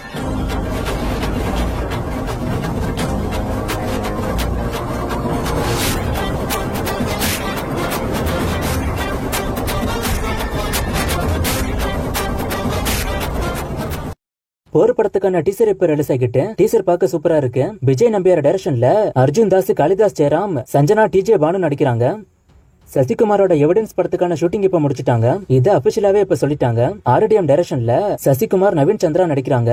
போர் படத்துக்கான டீசர் இப்ப ரிலீஸ் ஆகிட்டு டீசர் பார்க்க சூப்பரா இருக்கு. விஜய் நம்பியார் டைரக்ஷன்ல அர்ஜுன் தாஸ், காளிதாஸ் ஜெயராம், சஞ்சனா, டிஜே பானு நடிக்கிறாங்க. சசிகுமாரோட எவிடன்ஸ் படத்துக்கான ஷூட்டிங் இப்ப முடிச்சிட்டாங்க. இதை அபிஷியலாவே இப்ப சொல்லிட்டாங்க. ஆர்டிஎம் டைரக்ஷன்ல சசிகுமார், நவீன் சந்திரா நடிக்கிறாங்க.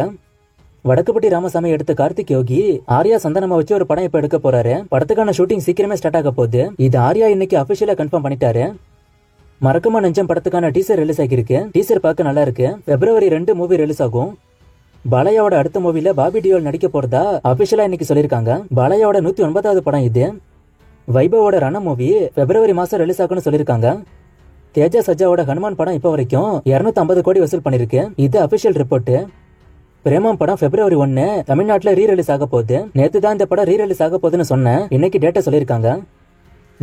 வடக்குப்பட்டி ராமசாமி எடுத்த கார்த்திக் யோகி ஆர்யா சந்தனமா வச்சு ஒரு படம் இப்ப எடுக்க போறாரு. படத்துக்கான ஷூட்டிங் சீக்கிரமே ஸ்டார்ட் ஆக போகுது. இது ஆர்யா இன்னைக்கு அபிஷியலா கன்ஃபார்ம் பண்ணிட்டாரு. மறக்குமா நெஞ்சம் படத்துக்கான டீசர் ரிலீஸ் ஆகிருக்கு. டீசர் பார்க்க நல்லா இருக்கு. February 2 மூவி ரிலீஸ் ஆகும். பாலையாவோட அடுத்த மூவில பாபி டியோல் நடிக்க போறதா அபிஷியலா இன்னைக்கு சொல்லிருக்காங்க. பாலையாவோட 109வது படம் இது. வைபவோட ரண மூவி February மாசம் ரிலீஸ் ஆகும்னு சொல்லிருக்காங்க. தேஜா சஜாவோட ஹனுமான் படம் இப்ப வரைக்கும் 250 கோடி வசூல் பண்ணிருக்கு. இது அபிஷியல் ரிப்போர்ட். பிரேமம் படம் February 1 தமிழ்நாட்டுல ரீ ரிலீஸ் ஆக போகுது. நேத்து தான் இந்த படம் ரீ ரிலீஸ் ஆக போகுதுன்னு சொன்னேன். இன்னைக்கு டேட்டா சொல்லிருக்காங்க.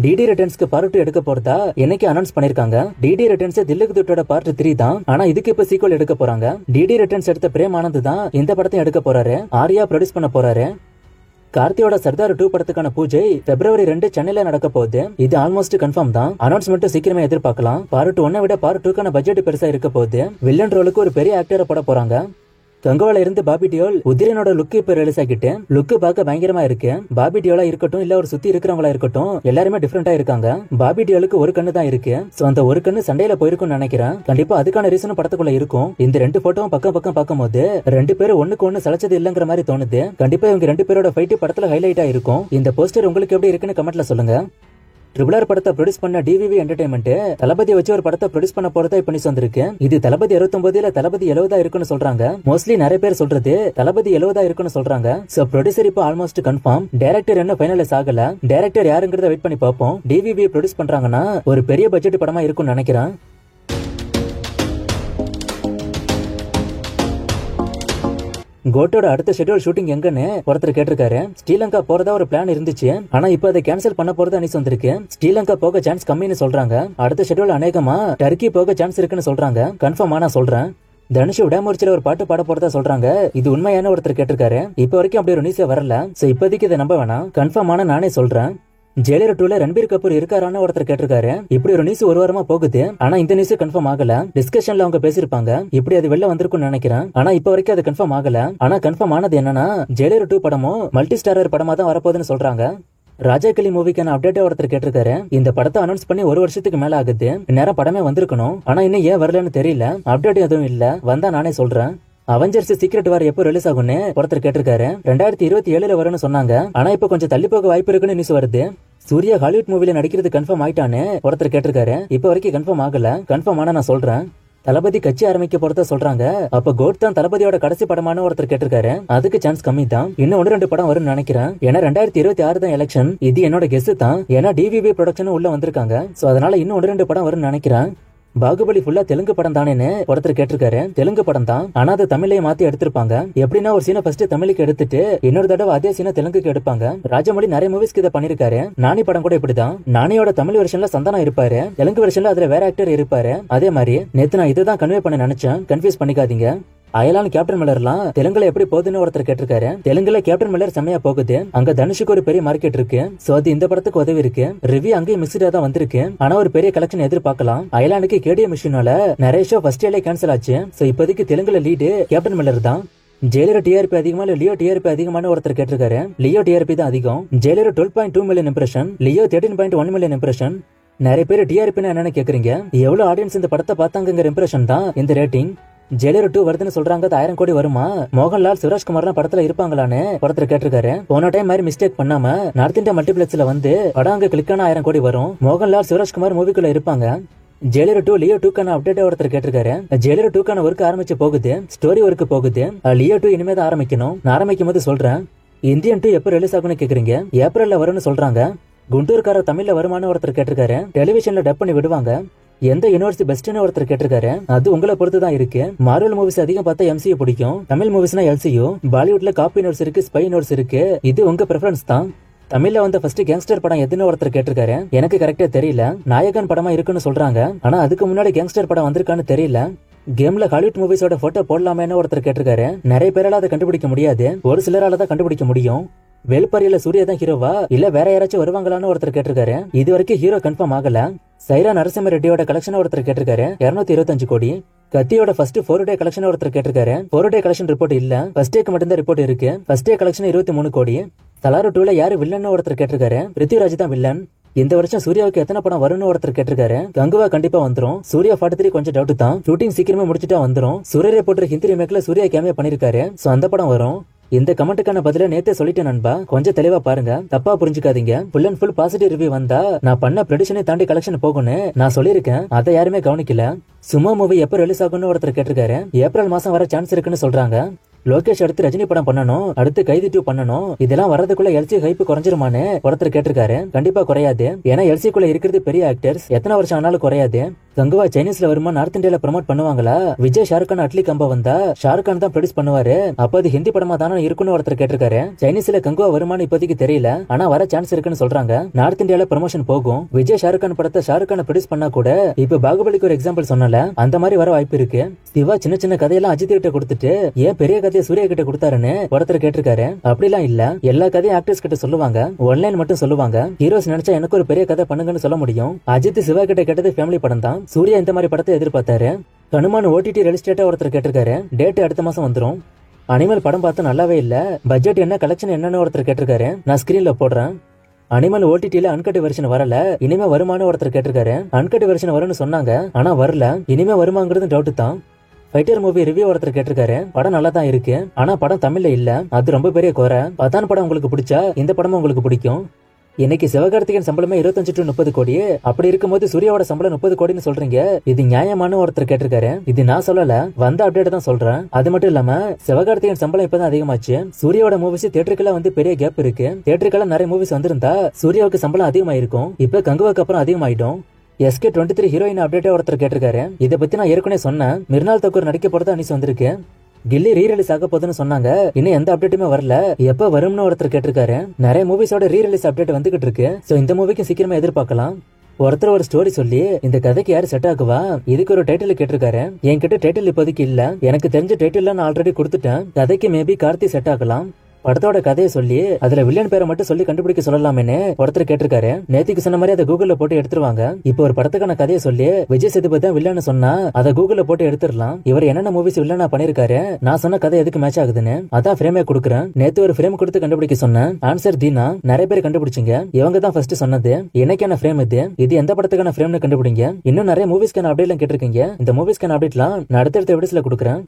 டிடி ரிட்டர்ன்ஸ்க்கு பார்ட் 2 எடுக்க போறதா இன்னைக்கு அனௌன்ஸ் பண்ணிருக்காங்க. டிடி ரிட்டர்ன்ஸ் தில்லுக்கு துட்டோட பார்ட் 3 தான். ஆனா இதுக்கு இப்ப சீக்வல் எடுக்க போறாங்க. டிடி ரிட்டர்ன்ஸ் எடுத்த பிரேம் ஆனந்த் தான் இந்த படத்தையும் எடுக்க போறாரு. ஆர்யா ப்ரொடியூஸ் பண்ண போறாரு. கார்த்தியோட சர்தார் 2 படத்துக்கான பூஜை February 2 சென்னையில நடக்க போகுது. இது ஆல்மோஸ்ட் கன்ஃபார்ம் தான். அனௌன்ஸ்மெண்ட் சீக்கிரமே எதிர்பார்க்கலாம். பார்ட் 1 விட பார்ட் 2க்கான பட்ஜெட் பெருசா இருக்க போகுது. வில்லன் ரோலுக்கு ஒரு பெரிய ஆக்டரை போட போறாங்க. கங்கவால இருந்து பாபி டியோல் உதிரனோட லுக் இப்ப ரிலீஸ் ஆகிட்டு லுக் பார்க்க பயங்கரமா இருக்கு. பாபி டியோலா இருக்கட்டும், இல்ல ஒரு சுத்தி இருக்கிறவங்களா இருக்கட்டும், எல்லாருமே டிஃபரெண்டா இருக்காங்க. பாபி டியோலுக்கு ஒரு கண்ணு தான் இருக்கு. சோ அந்த ஒரு கண்ணு சண்டையில போயிருக்கும்னு நினைக்கிறேன். கண்டிப்பா அதுக்கான ரீசனும் படத்துக்குள்ள இருக்கும். இந்த 2 போட்டோவும் பக்கம் பக்கம் பார்க்கும்போது 2 பேரும் ஒண்ணுக்கு ஒண்ணு சளைச்சது இல்லங்கிற மாதிரி தோணுது. கண்டிப்பா இவங்க 2 பேரோட ஃபைட் படத்துல ஹைலைட்டா இருக்கும். இந்த போஸ்டர் உங்களுக்கு எப்படி இருக்குன்னு கமெண்ட்ல சொல்லுங்க. ட்ரிபிள் படத்தை ப்ரொடியூஸ் பண்ண டிவிவி என்டர்டைன்மெண்ட் தளபதி வச்சு ஒரு படத்தை ப்ரொடியூஸ் பண்ண போறதா இப்ப நியூஸ் வந்திருக்கு. இது தளபதி 69 இல்ல தளபதி 70 இருக்குன்னு சொல்றாங்க. மோஸ்ட்லி நிறைய பேர் சொல்றது தளபதி 70 இருக்குன்னு சொல்றாங்க. சோ ப்ரொடியூசர் இப்ப ஆல்மோஸ்ட் கன்ஃபார்ம். டைரக்டர் என்ன ஃபைனலைஸ் ஆகல. டைரக்டர் யாருங்கிறத வெயிட் பண்ணி பார்ப்போம். டிவிவி ப்ரொடியூஸ் பண்றாங்கன்னா ஒரு பெரிய பட்ஜெட் படமா இருக்கும்னு நினைக்கிறேன். கோட்டோட அடுத்த ஷெட்யூல் ஷூட்டிங் எங்கன்னு ஒருத்தர் கேட்டிருக்காரு. ஸ்ரீலங்கா போறதா ஒரு பிளான் இருந்துச்சு. ஆனா இப்ப அதை கேன்சல் பண்ண போறதா நியூஸ் வந்திருக்கு. ஸ்ரீலங்கா போக சான்ஸ் கம்மின்னு சொல்றாங்க. அடுத்த ஷெட்யூல் அநேகமா டர்க்கி போக சான்ஸ் இருக்குன்னு சொல்றாங்க. கன்ஃபார்மா நான் சொல்றேன். தனுஷ் விடாமுயற்சியில ஒரு பாட்டு பாட போறதா சொல்றாங்க. இது உண்மையான ஒருத்தர் கேட்டிருக்காரு. இப்ப வரைக்கும் அப்படி ஒரு நியூஸே வரல. சோ இப்போதைக்கு இதை நம்ப வேணாம். கன்ஃபார்மான நானே சொல்றேன். ஜெயிலர் 2ல ரன்பீர் கபூர் இருக்காரான்னு ஒருத்தர் கேட்டிருக்காரு. இப்படி ஒரு நியூஸ் ஒரு வாரமா போகுது. ஆனா இந்த நியூஸ் கன்ஃபார்ம் ஆகல. டிஸ்கஷன்ல அவங்க பேசிருப்பாங்க. இப்படி அது வெளில வந்திருக்கும்னு நினைக்கிறேன். ஆனா இப்ப வரைக்கும் அது கன்ஃபார்ம் ஆகல. ஆனா கன்ஃபார்ம் ஆனது என்னன்னா ஜெயிலர் 2 படமும் மல்டி ஸ்டாரர் படமா தான் வரப்போகுதுன்னு சொல்றாங்க. ராஜாக்களி மூவிக்கான அப்டேட் ஒருத்தர் கேட்டிருக்காரு. இந்த படத்தை அனௌன்ஸ் பண்ணி 1 வருஷத்துக்கு மேல ஆகுது. நேரம் படமே வந்திருக்கணும். ஆனா இன்னும் ஏன் வரலன்னு தெரியல. அப்டேட் எதுவும் இல்ல. வந்தா நானே சொல்றேன். அவெஞ்சர்ஸ் சீக்ரெட் வார் எப்போ ரிலீஸ் ஆகும்னு ஒருத்தர் கேட்டிருக்காரு. 2027 வரும்னு சொன்னாங்க. ஆனா இப்ப கொஞ்சம் தள்ளி போக வாய்ப்பு இருக்குன்னு நியூஸ் வருது. சூர்யா ஹாலிவுட் மூவில நடிக்கிறது கன்ஃபார்ம் ஆயிட்டான்னு ஒருத்தர் கேட்டிருக்காரு. இப்ப வரைக்கும் கன்ஃபார்ம் ஆகல. கன்ஃபார்ம் ஆனா நான் சொல்றேன். தளபதி கட்சி ஆரம்பிக்க போறதா சொல்றாங்க. அப்ப கோட் தான் தளபதியோட கடைசி படமான ஒருத்தர் கேட்டிருக்காரு. அதுக்கு சான்ஸ் கம்மி தான். இன்னும் 1-2 படம் வரும்னு நினைக்கிறேன். ஏன்னா 2026 தான் எலெக்ஷன். இது என்னோட கெஸ் தான். ஏன்னா டிவிவி ப்ரொடக்ஷன் உள்ள வந்திருக்காங்க. சோ அதனால இன்னும் 1-2 படம் வரும்னு நினைக்கிறேன். பாகுபலி ஃபுல்லா தெலுங்கு படம் தானேன்னு ஒருத்தர் கேட்டிருக்காரு. தெலுங்கு படம் தான். ஆனா அதை தமிழையே மாத்தி எடுத்திருப்பாங்க. எப்படின்னா ஒரு சீனை ஃபர்ஸ்ட் தமிழுக்கு எடுத்துட்டு இன்னொரு தடவை அதே சீனை தெலுங்குக்கு எடுப்பாங்க. ராஜமௌழி நிறைய மூவிஸ்க்கு இதை பண்ணிருக்காரு. நானி படம் கூட இப்படிதான். நானியோட தமிழ் வெர்ஷன்ல சந்தானா இருப்பாரு. தெலுங்கு வெர்ஷன்ல அதுல வேற ஆக்டர் இருப்பாரு. அதே மாதிரி நேத்து நான் இதை தான் கன்வே பண்ண நினைச்சேன். கன்ஃபியூஸ் பண்ணிக்காதீங்க. அயலான் கேப்டன் மில்லர்லாம் தெலுங்குல எப்படி போகுதுன்னு ஒருத்தர் கேட்டிருக்காரு. தெலுங்குல கேப்டன் மில்லர் செம்மையா போகுது. அங்க தனுஷுக்கு ஒரு பெரிய மார்க்கெட் இருக்கு. சோ அது இந்த படத்துக்கு உதவி இருக்கு. ரிவ்யூ அங்கேயும் மிக்ஸ்டா தான் வந்திருக்கு. ஆனா ஒரு பெரிய கலெக்ஷன் எதிர்பார்க்கலாம். அயலானுக்கு கேடிஎம் மிஷினால நிறைய ஷோ ஃபர்ஸ்ட் டேலே கேன்சல் ஆச்சு. சோ இப்போதைக்கு தெலுங்குல லீடு கேப்டன் மில்லர் தான். ஜெயிலர் டிஆர்பி அதிகமா இல்ல லியோ டிஆர்பி அதிகமான ஒருத்தர் கேட்டிருக்காரு. லியோ டிஆர்பி தான் அதிகம். Jailer 12.2 million impression, Leo 13.1 million impression. நிறைய பேர் டிஆர்பி என்னன்னு கேக்குறீங்க. எவ்வளவு ஆடியன்ஸ் இந்த படத்தை பார்த்தாங்கிற இம்ப்ரெஷன் தான் இந்த ரேட்டிங். ஜெயிலர் 2 வருதுன்னு சொல்றாங்க. 1000 கோடி வருமா? மோகன்லால், சிவராஜ்குமார்லாம் படத்துல இருப்பாங்களான்னு ஒருத்தர் கேட்டிருக்காரு. போன டைம் மாதிரி மிஸ்டேக் பண்ணாம நார்த் இந்தியா மல்டிபிளெக்ஸ்ல வந்து படம் அங்க கிளிக் ஆன 1000 கோடி வரும். மோகன்லால், சிவராஜ்குமார் மூவிக்குள்ள இருப்பாங்க. ஜெயிலர் 2 லியோ 2க்கான அப்டேட் ஒருத்தர் கேட்டிருக்காரு. ஜெயிலர் 2க்கான ஒர்க் ஆரம்பிச்சு போகுது. ஸ்டோரி ஒர்க் போகுது. லியோ 2 இனிமே தான் ஆரம்பிக்கணும். நான் ஆரம்பிக்கும் போது சொல்றேன். இந்தியன் 2 எப்ப ரிலீஸ் ஆகும்னு கேக்குறீங்க. ஏப்ரல்ல வரும்னு சொல்றாங்க. குண்டூர்கார தமிழ்ல வருமானு ஒருத்தர் கேட்டிருக்காரு. டெலிவிஷன்ல டப் பண்ணி விடுவாங்க. எந்த யூனிவர்சிட்டி பெஸ்ட்னு ஒருத்தர் கேட்டிருக்காரு. அது உங்களை பொறுத்து தான் இருக்கு. மார்வல் மூவிஸ் அதிகம் பார்த்தா எம்சியூ பிடிக்கும். தமிழ் மூவிஸ்னா எல்சியூ. பாலிவுட்ல காப்பி யூனிவர்ஸ் இருக்கு, ஸ்பை யூனிவர்ஸ் இருக்கு. இது உங்க பிரெஃபரன்ஸ் தான். தமிழ்ல வந்த ஃபர்ஸ்ட் கேங்ஸ்டர் படம் எதுன்னு ஒருத்தர் கேட்டிருக்காரு. எனக்கு கரெக்டா தெரியல. நாயகன் படமா இருக்குன்னு சொல்றாங்க. ஆனா அதுக்கு முன்னாடி கேங்ஸ்டர் படம் வந்திருக்கான்னு தெரியல. கேம்ல ஹாலிவுட் மூவிஸோட போட்டோ போடலாமேன்னு ஒருத்தர் கேட்டிருக்காரு. நிறைய பேரால அதை கண்டுபிடிக்க முடியாது, ஒரு சிலரால தான் கண்டுபிடிக்க முடியும். வேல்பாரியில சூர்யா தான் ஹீரோவா இல்ல வேற யாராச்சும் வருவாங்களான்னு ஒருத்தர் கேட்டிருக்காரு. இது வரைக்கும் ஹீரோ கன்ஃபார்ம் ஆகல. சைரா நரசிம்ம ரெட்டியோட கலெக்ஷன் ஒருத்தர் கேட்டிருக்காரு 225 கோடி. கத்தியோட ஃபர்ஸ்ட் 4 டே கலெக்ஷன் ஒருத்தர் கேட்டிருக்காரு. 4 டே கலெக்ஷன் ரிப்போர்ட் இல்ல, ஃபர்ஸ்ட் டேக்கு மட்டும் தான் ரிப்போர்ட் இருக்கு. ஃபர்ஸ்ட் டே கலெக்ஷன் 23 கோடி. தலாரு 2ல யாரு வில்லன் ஒருத்தர் கேட்டிருக்காரு. பிருத்திவிராஜ் தான் வில்லன். இந்த வருஷம் சூர்யாவுக்கு எத்தனை படம் வரும்னு ஒருத்தர் கேட்டிருக்காரு. கங்குவா கண்டிப்பா வந்துரும். சூர்யா 43 கொஞ்சம் டவுட் தான். ஷூட்டிங் சீக்கிரமே முடிச்சுட்டா வந்துரும். சூர்யா போட்டு ஹிந்தி ரீமேக்ல சூர்யா கேமியா பண்ணிருக்காரு. சோ அந்த படம் வரும். இந்த கமெண்ட்டுக்கான பதில நேத்தே சொல்லிட்டேன் நண்பா, கொஞ்சம் தெளிவா பாருங்க, தப்பா புரிஞ்சுக்காதீங்க. Full and full positive review வந்தா நான் பண்ண ப்ரெடிஷனை தாண்டி கலெக்ஷன் போகும்னு நான் சொல்லியிருக்கேன். அதை யாருமே கவனிக்கல. சும்மா மூவி எப்ப ரிலீஸ் ஆகும்னு ஒருத்தர் கேட்டிருக்காரு. ஏப்ரல் மாசம் வர சான்ஸ் இருக்குன்னு சொல்றாங்க. லோகேஷ் அடுத்து ரஜினி படம் பண்ணணும், அடுத்து கைதி 2 பண்ணணும். இதெல்லாம் வரதுக்குள்ள எல்சி ஹைப் குறைஞ்சிருமான்னு ஒருத்தர் கேட்டிருக்காரு. கண்டிப்பா குறையாது. ஏன்னா எல்சிக்குள்ள இருக்கிறது பெரிய ஆக்டர்ஸ், எத்தனை வருஷம் ஆனாலும் குறையாது. கங்குவா சைனீஸ்ல வருமா நார்த் இந்தியால ப்ரோமோட் பண்ணுவாங்களா? விஜய் ஷாருக்கான் அட்லி கம்பா வந்தா ஷாருக்கான் தான் ப்ரொடியூஸ் பண்ணுவாரு. அப்ப அது ஹிந்தி படமா தானே இருக்குன்னு ஒருத்தர் கேட்டிருக்காரு. சைனீஸ்ல கங்குவா வருமானு இப்போதைக்கு தெரியல, ஆனா வர சான்ஸ் இருக்குன்னு சொல்றாங்க. நார்த் இந்தியால ப்ரமோஷன் போகும். விஜய் ஷாருக்கான் படத்தை ஷாருக்கான ப்ரொடியூஸ் பண்ணா கூட இப்ப பாகுபலிக்கு ஒரு எக்ஸாம்பிள் சொன்னல, அந்த மாதிரி வர வாய்ப்பு இருக்கு. சிவா சின்ன சின்ன கதையெல்லாம் அஜித் கிட்ட கொடுத்துட்டு ஏன் பெரிய கதையை சூர்யா கிட்ட கொடுத்தாருன்னு ஒருத்தர் கேட்டிருக்காரு. அப்படிலாம் இல்ல, எல்லா கதையும் ஆக்டர்ஸ் கிட்ட சொல்லுவாங்க, ஒன்லைன் மட்டும் சொல்லுவாங்க. ஹீரோஸ் நினைச்சா எனக்கு ஒரு பெரிய கதை பண்ணுங்கன்னு சொல்ல முடியும். அஜித் சிவா கிட்ட கேட்டது ஃபேமிலி படம் தான். சூர்யா இந்த மாதிரி படத்தை எதிர்பார்த்தாரு. ஹனுமான் ஓடிடி ரிலீஸ் டேட்டா ஒருத்தர் கேட்டிருக்காரு. டேட் அடுத்த மாசம் வந்துரும். அனிமல் படம் பார்த்து நல்லாவே இல்ல, பட்ஜெட் என்ன கலெக்ஷன் என்னன்னு ஒருத்தர் கேட்டிருக்காரு. நான் ஸ்கிரீன்ல போடுறேன். அனிமல் ஓடிடில அன்கட் வெர்ஷன் வரல, இனிமே வருமானு ஒருத்தர் கேட்டிருக்காரு. அன்கட் வெர்ஷன் வரும்னு சொன்னாங்க, ஆனா வரல. இனிமே வருமாங்கிறது டவுட் தான். ஃபைட்டர் மூவி ரிவ்யூ ஒருத்தர் கேட்டிருக்காரு. படம் நல்லா தான் இருக்கு, ஆனா படம் தமிழ்ல இல்ல, அது ரொம்ப பெரிய குறை. பதான் படம் உங்களுக்கு பிடிச்சா இந்த படமும் உங்களுக்கு பிடிக்கும். இன்னைக்கு சிவகார்த்திகேயன் சம்பளமே 25 to 30 கோடி. அப்படி இருக்கும்போது சூர்யாவோட சம்பளம் 30 கோடின்னு சொல்றீங்க, இது நியாயமான ஒருத்தர் கேட்டிருக்காரு. இது நான் சொல்லல, வந்த அப்டேட் தான் சொல்றேன். அது மட்டும் இல்லாம சிவகார்த்திகேயன் சம்பளம் இப்பதான் அதிகமாச்சு. சூர்யாவோட மூவிஸ் தியேட்டருக்குள்ள வந்து பெரிய கேப் இருக்கு. தியேட்டருக்குள்ள நிறைய மூவிஸ் வந்திருந்தா சூர்யாவுக்கு சம்பளம் அதிகமாயிருக்கும். இப்ப கங்குவாக்கு அப்புறம் அதிகமாயிடும். SK23 ஹீரோயின் அப்டேட் ஒருத்தர் கேட்டிருக்காரு. இதை பத்தி நான் ஏற்கனவே சொன்னேன். மிர்னால் தக்கூர் நடிக்க போறதா நியூஸ் வந்திருக்கு. கில்லி ரீ ரிலீஸ் ஆக போதுன்னு சொன்னாங்க, இன்னும் எந்த அப்டேட்டுமே வரல. எப்ப வரும்னு ஒருத்தர் கேட்டிருக்காரு. நிறைய மூவிஸோட ரீ ரிலீஸ் அப்டேட் வந்துகிட்டு இருக்கு. சோ இந்த மூவிக்கு சீக்கிரமா எதிர்பார்க்கலாம். ஒருத்தர் ஒரு ஸ்டோரி சொல்லி இந்த கதைக்கு யாரு செட் ஆகுவா, இதுக்கு ஒரு டைட்டில் கேட்டிருக்காரு. என்கிட்ட டைட்டில் இப்போதைக்கு இல்ல, எனக்கு தெரிஞ்ச டைட்டில் நான் ஆல்ரெடி கொடுத்துட்டேன். கதைக்கு மேபி கார்த்தி செட் ஆகலாம். படத்தோட கதையை சொல்லி அதுல வில்லன் பேரை மட்டும் சொல்லி கண்டுபிடிக்க சொல்லலாமேன்னு ஒருத்தர் கேட்டிருக்காரு. நேத்திக்கு சொன்ன மாதிரி அதை கூகுள்ல போட்டு எடுத்துருவாங்க. இப்போ ஒரு படத்துக்கான கதையை சொல்லி விஜய் சேதுபதி தான் வில்லன்னு சொன்னா அதை கூகுள்ல போட்டு எடுத்துடலாம். இவர் என்னென்ன மூவிஸ் வில்லனா பண்ணிருக்காரு, நான் சொன்ன கதை எதுக்கு மேட்ச் ஆகுதுன்னு அதான் ஃப்ரேமே கொடுக்குறேன். நேத்து ஒரு ஃப்ரேம் கொடுத்து கண்டுபிடிக்க சொன்னேன். ஆன்சர் தீனா. நிறைய பேர் கண்டுபிடிச்சிங்க. இவங்க தான் ஃபர்ஸ்ட் சொன்னது. எனக்கான ஃப்ரேம் இது எந்த படத்துக்கான ஃப்ரேம்னு கண்டுபிடிங்க. இன்னும் நிறைய மூவிஸ்க்கான அப்டேட்லாம் கேட்டிருக்கீங்க. இந்த மூவிஸ்க்கான அப்டேட்லாம் நான் அடுத்தடுத்த வீடியோஸ்ல கொடுக்குறேன்.